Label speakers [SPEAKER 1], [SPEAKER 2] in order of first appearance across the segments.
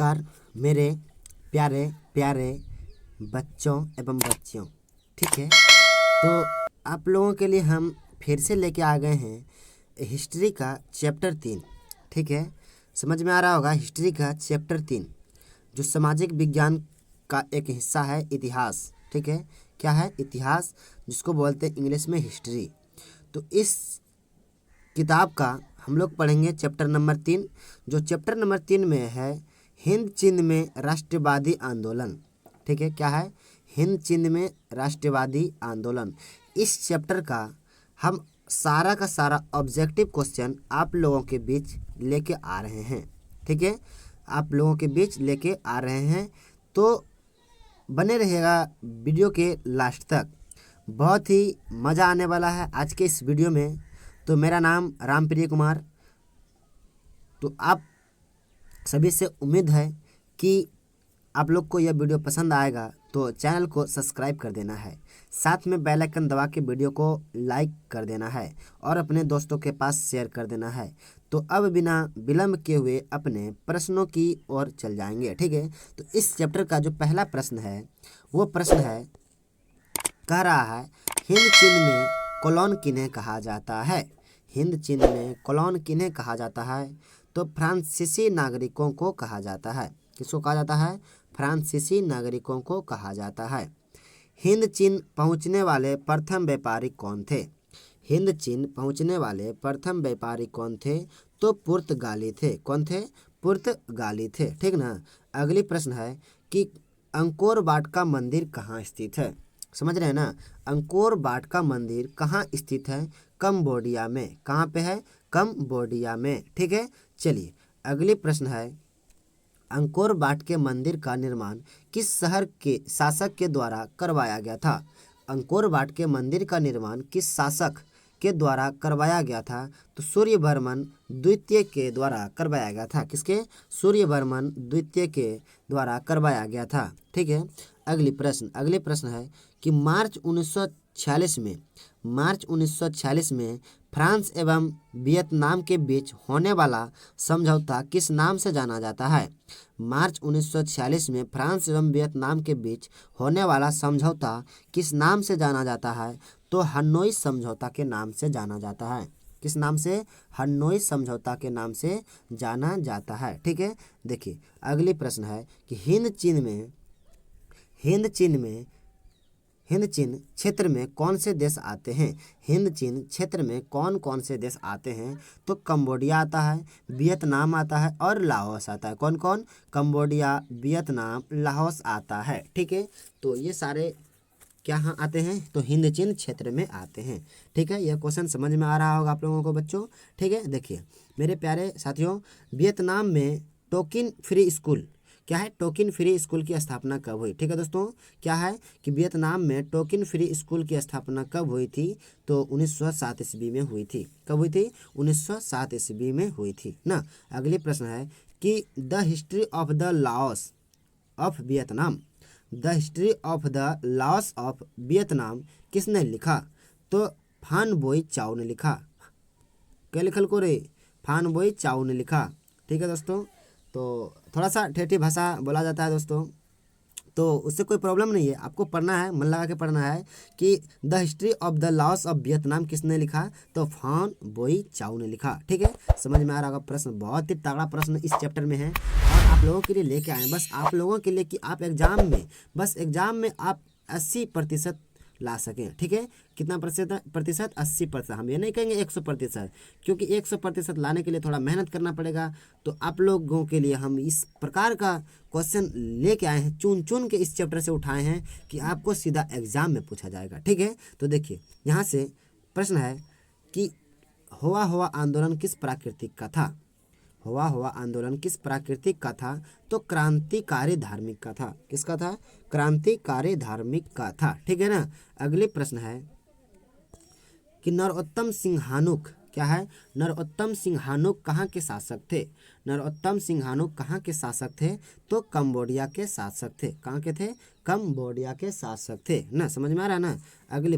[SPEAKER 1] नमस्कार मेरे प्यारे प्यारे बच्चों एवं बच्चियों। ठीक है, तो आप लोगों के लिए हम फिर से लेके आ गए हैं हिस्ट्री का चैप्टर 3। ठीक है, समझ में आ रहा होगा। हिस्ट्री का चैप्टर 3 जो सामाजिक विज्ञान का एक हिस्सा है, इतिहास। ठीक है, क्या है? इतिहास, जिसको बोलते हैं इंग्लिश में हिस्ट्री। तो इस किताब का हम लोग पढ़ेंगे चैप्टर नंबर 3, जो चैप्टर नंबर 3 में है हिंद चीन में राष्ट्रवादी आंदोलन। ठीक है, क्या है? हिंद चीन में राष्ट्रवादी आंदोलन। इस चैप्टर का हम सारा का सारा ऑब्जेक्टिव क्वेश्चन आप लोगों के बीच लेके आ रहे हैं। ठीक है, आप लोगों के बीच लेके आ रहे हैं, तो बने रहिएगा वीडियो के लास्ट तक। बहुत ही मज़ा आने वाला है आज के इस वीडियो में। तो मेरा नाम रामप्रिय कुमार। तो आप सभी से उम्मीद है कि आप लोग को यह वीडियो पसंद आएगा, तो चैनल को सब्सक्राइब कर देना है, साथ में बेल आइकन दबा के वीडियो को लाइक कर देना है और अपने दोस्तों के पास शेयर कर देना है। तो अब बिना विलंब किए हुए अपने प्रश्नों की ओर चल जाएंगे। ठीक है, तो इस चैप्टर का जो पहला प्रश्न है वो प्रश्न है, कह रहा है हिंद चीन में कॉलोन किन्हें कहा जाता है? हिंद चीन में कॉलोन किन्हें कहा जाता है? तो फ्रांसीसी नागरिकों को कहा जाता है। किसको कहा जाता है? फ्रांसीसी नागरिकों को कहा जाता है। हिंद चीन पहुंचने वाले प्रथम व्यापारी कौन थे? हिंद चीन पहुंचने वाले प्रथम व्यापारी कौन थे? तो पुर्तगाली थे। कौन थे? पुर्तगाली थे। ठीक ना। अगली प्रश्न है कि अंकोर वाट का मंदिर कहाँ स्थित है? समझ रहे हैं ना? अंकोर वाट का मंदिर कहाँ स्थित है? कंबोडिया में। कहाँ पे है? कंबोडिया में। ठीक है, चलिए अगली प्रश्न है, अंकोर वाट के मंदिर का निर्माण किस शहर के शासक के द्वारा करवाया गया था? अंकोर वाट के मंदिर का निर्माण किस शासक के द्वारा करवाया गया था? तो सूर्यवर्मन द्वितीय के द्वारा करवाया गया था। किसके? सूर्यवर्मन द्वितीय के द्वारा करवाया गया था। ठीक है, अगली प्रश्न है कि मार्च 1946 में फ्रांस एवं वियतनाम के बीच होने वाला समझौता किस नाम से जाना जाता है? मार्च 1946 में फ्रांस एवं वियतनाम के बीच होने वाला समझौता किस नाम से जाना जाता है? तो हनोई समझौता के नाम से जाना जाता है। किस नाम से? हनोई समझौता के नाम से जाना जाता है। ठीक है, देखिए अगली प्रश्न है कि हिंद चीन क्षेत्र में कौन से देश आते हैं? हिंद चीन क्षेत्र में कौन कौन से देश आते हैं? तो कंबोडिया आता है, वियतनाम आता है और लाओस आता है। कौन कौन? कंबोडिया, वियतनाम, लाओस आता है। ठीक है, तो ये सारे क्या हाँ आते हैं? तो हिंद चीन क्षेत्र में आते हैं। ठीक है, यह क्वेश्चन समझ में आ रहा होगा आप लोगों को बच्चों। ठीक है, देखिए मेरे प्यारे साथियों, वियतनाम में टोकिन फ्री स्कूल, क्या है? टोकिन फ्री स्कूल की स्थापना कब हुई? ठीक है दोस्तों, क्या है कि वियतनाम में टोकिन फ्री स्कूल की स्थापना कब हुई थी? तो 1907 ईस्वी में हुई थी। कब हुई थी? 1907 ईस्वी में हुई थी ना। अगली प्रश्न है कि the history of the loss of Vietnam, the history of the loss of Vietnam किसने लिखा? तो फान बोई चाओ ने लिखा। क्या लिखल को रे? फान बोई चाओ ने लिखा। ठीक है दोस्तों, तो थोड़ा सा ठेठी भाषा बोला जाता है दोस्तों, तो उससे कोई प्रॉब्लम नहीं है। आपको पढ़ना है, मन लगा के पढ़ना है कि the history of the loss of Vietnam किसने लिखा? तो फान बोई चाओ ने लिखा। ठीक है, समझ में आ रहा होगा। प्रश्न बहुत ही तगड़ा प्रश्न इस चैप्टर में है और आप लोगों के लिए लेके आए, बस आप लोगों के लिए कि आप एग्जाम में आप 80% ला सकें। ठीक है, कितना प्रतिशत? 80%। हम ये नहीं कहेंगे 100%, क्योंकि 100% लाने के लिए थोड़ा मेहनत करना पड़ेगा। तो आप लोगों के लिए हम इस प्रकार का क्वेश्चन लेके आए हैं, चुन चुन के इस चैप्टर से उठाए हैं कि आपको सीधा एग्जाम में पूछा जाएगा। ठीक है, तो देखिए यहाँ से प्रश्न है कि हुआ हुआ आंदोलन किस प्राकृतिक का था? हुआ हुआ आंदोलन किस प्राकृतिक का था? तो क्रांतिकारी धार्मिक का था। किसका था? क्रांतिकारी धार्मिक का था। ठीक है ना। अगले प्रश्न है कि नरोत्तम सिंहानुक, क्या है? नरोत्तम सिंहानुक कहाँ के शासक थे? नरोत्तम सिंहानुक कहाँ के शासक थे? तो कंबोडिया के शासक थे। कहाँ के थे? कंबोडिया के शासक थे ना। समझ में आ रहा है ना। अगले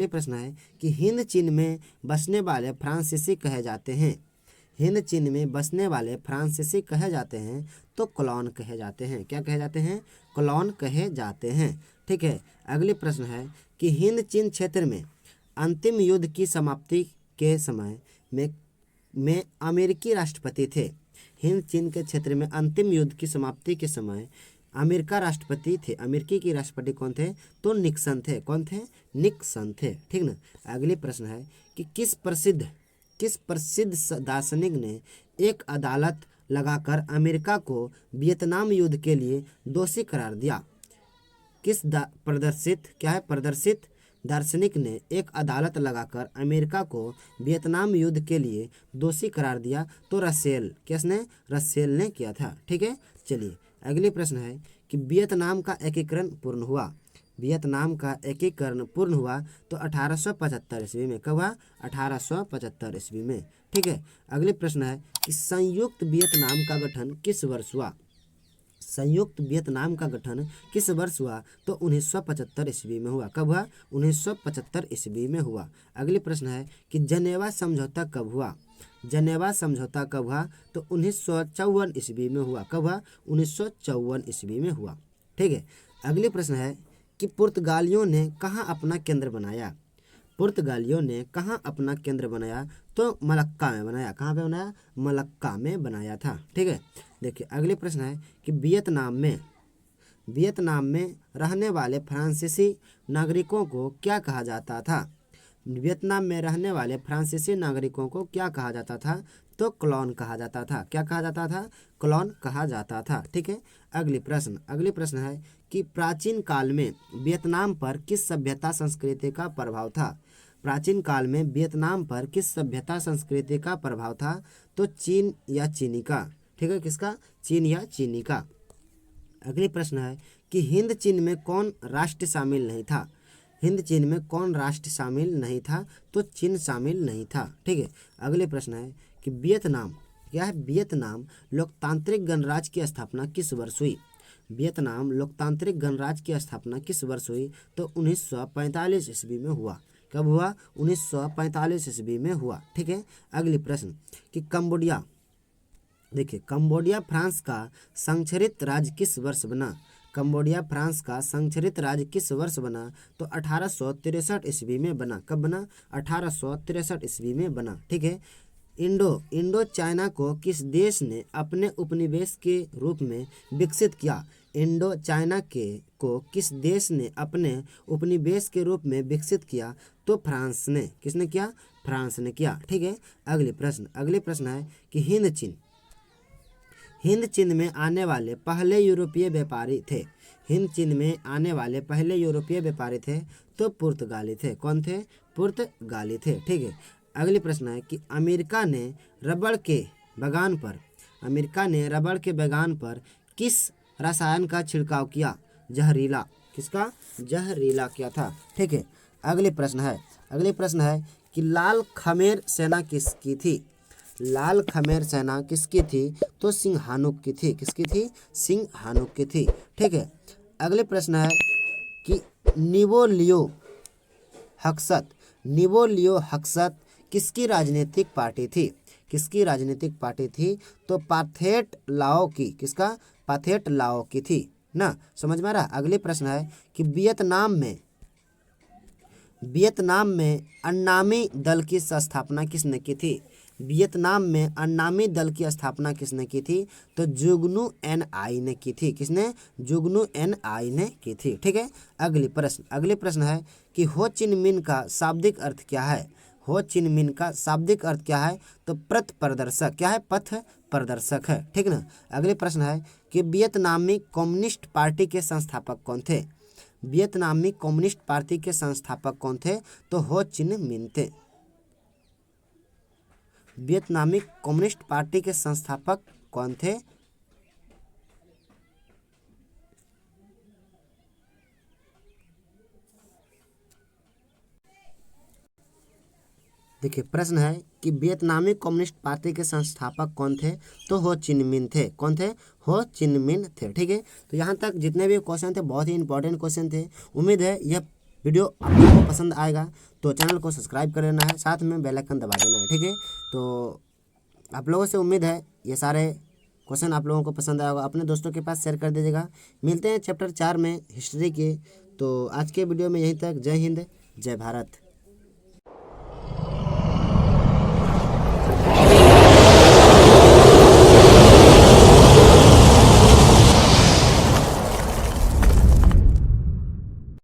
[SPEAKER 1] प्रश्न है कि हिंद चीन में बसने वाले फ्रांसीसी कहे जाते हैं। हिंद चीन में बसने वाले फ्रांसीसी कहे जाते हैं तो क्लोन कहे जाते हैं। क्या कहे जाते हैं? क्लोन कहे जाते हैं। ठीक है, अगली प्रश्न है कि हिंद चीन क्षेत्र में अंतिम युद्ध की समाप्ति के समय में अमेरिकी राष्ट्रपति थे। हिंद चीन के क्षेत्र में अंतिम युद्ध की समाप्ति के समय अमेरिका राष्ट्रपति थे। अमेरिकी के राष्ट्रपति कौन थे? तो निक्सन थे। कौन थे? निक्सन थे। ठीक ना। अगली प्रश्न है कि किस प्रसिद्ध दार्शनिक ने एक अदालत लगाकर अमेरिका को वियतनाम युद्ध के लिए दोषी करार दिया? प्रदर्शित दार्शनिक ने एक अदालत लगाकर अमेरिका को वियतनाम युद्ध के लिए दोषी करार दिया? तो रसेल ने किया था। ठीक है, चलिए अगले प्रश्न है कि वियतनाम का एकीकरण पूर्ण हुआ तो 1875 ईस्वी में। कब हुआ? 1875 ईस्वी में। ठीक है, अगले प्रश्न है कि संयुक्त वियतनाम का गठन किस वर्ष हुआ? संयुक्त वियतनाम का गठन किस वर्ष हुआ? तो 1975 ईस्वी में हुआ। कब हुआ? 1975 ईस्वी में हुआ। अगले प्रश्न है कि जनेवा समझौता कब हुआ? जनेवा समझौता कब हुआ? तो 1954 ईस्वी में हुआ। कब हुआ? 1954 ईस्वी में हुआ। ठीक है, अगले प्रश्न है कि पुर्तगालियों ने कहाँ अपना केंद्र बनाया? पुर्तगालियों ने कहाँ अपना केंद्र बनाया? तो मलक्का में बनाया। कहाँ पे बनाया? मलक्का में बनाया था। ठीक है, देखिए अगले प्रश्न है कि वियतनाम में रहने वाले फ्रांसीसी नागरिकों को क्या कहा जाता था? वियतनाम में रहने वाले फ्रांसीसी नागरिकों को क्या कहा जाता था? तो क्लोन कहा जाता था। क्या कहा जाता था? क्लोन कहा जाता था। ठीक है, अगले प्रश्न है कि प्राचीन काल में वियतनाम पर किस सभ्यता संस्कृति का प्रभाव था? प्राचीन काल में वियतनाम पर किस सभ्यता संस्कृति का प्रभाव था? तो चीन या चीनी का। ठीक है, किसका? चीन या चीनी का। अगले प्रश्न है कि हिंद चीन में कौन राष्ट्र शामिल नहीं था? हिंद चीन में कौन राष्ट्र शामिल नहीं था? तो चीन शामिल नहीं था। ठीक है, अगले प्रश्न है कि वियतनाम लोकतांत्रिक गणराज्य की स्थापना किस वर्ष हुई? वियतनाम लोकतांत्रिक गणराज्य की स्थापना किस वर्ष हुई? तो 1945 ईस्वी में हुआ। कब हुआ? 1945 ईस्वी में हुआ। ठीक है, अगली प्रश्न कि कंबोडिया फ्रांस का संरक्षित राज्य किस वर्ष बना? कंबोडिया फ्रांस का संरक्षित राज्य किस वर्ष बना? तो 1863 ईस्वी में बना। कब बना? 1863 ईस्वी में बना। ठीक है, इंडो चाइना को किस देश ने अपने उपनिवेश के रूप में विकसित किया? इंडो चाइना को किस देश ने अपने उपनिवेश के रूप में विकसित किया? तो फ्रांस ने। किसने किया? फ्रांस ने किया। ठीक है, अगले प्रश्न है कि हिंद चीन में आने वाले पहले यूरोपीय व्यापारी थे। हिंद चीन में आने वाले पहले यूरोपीय व्यापारी थे तो पुर्तगाली थे। कौन थे? पुर्तगाली थे। ठीक है, अगले प्रश्न है कि अमेरिका ने रबड़ के बगान पर किस रसायन का छिड़काव किया? जहरीला। किसका? जहरीला किया था। ठीक है, अगले प्रश्न है कि लाल खमेर सेना किसकी थी? लाल खमेर सेना किसकी थी? तो सिंहानुक की थी। किसकी थी? सिंहानुक की थी। ठीक है, अगले प्रश्न है कि निवो लियो हक्सत किसकी राजनीतिक पार्टी थी? किसकी राजनीतिक पार्टी थी? तो पाथेट लाओ की। किसका? पाथेट लाओ की थी ना। समझ में आ रहा? अगले प्रश्न है कि वियतनाम में अन्नामी दल की स्थापना किसने की थी? वियतनाम में अन्नामी दल की स्थापना किसने की थी? तो जुगनू एन आई ने की थी। किसने? जुगनू एन आई ने की थी। ठीक है, अगले प्रश्न है कि हो चिन मिन का शाब्दिक अर्थ क्या है? हो चिन मिन का शाब्दिक अर्थ क्या है? तो पथ प्रदर्शक। क्या है? पथ प्रदर्शक है। ठीक ना। अगले प्रश्न है कि वियतनामी कम्युनिस्ट पार्टी के संस्थापक कौन थे? वियतनामी कम्युनिस्ट पार्टी के संस्थापक कौन थे? तो हो चिन मिन थे। वियतनामी कम्युनिस्ट पार्टी के संस्थापक कौन थे? देखिए प्रश्न है कि वियतनामी कम्युनिस्ट पार्टी के संस्थापक कौन थे? तो हो चिन मिन थे। कौन थे? हो चिन मिन थे। ठीक है, तो यहाँ तक जितने भी क्वेश्चन थे बहुत ही इंपॉर्टेंट क्वेश्चन थे। उम्मीद है यह वीडियो आप लोगों को पसंद आएगा, तो चैनल को सब्सक्राइब कर लेना है, साथ में बेल आइकन दबा देना है। ठीक है, तो आप लोगों से उम्मीद है ये सारे क्वेश्चन आप लोगों को पसंद आया होगा, अपने दोस्तों के पास शेयर कर दीजिएगा। मिलते हैं चैप्टर 4 में हिस्ट्री के। तो आज के वीडियो में यहीं तक। जय हिंद, जय भारत।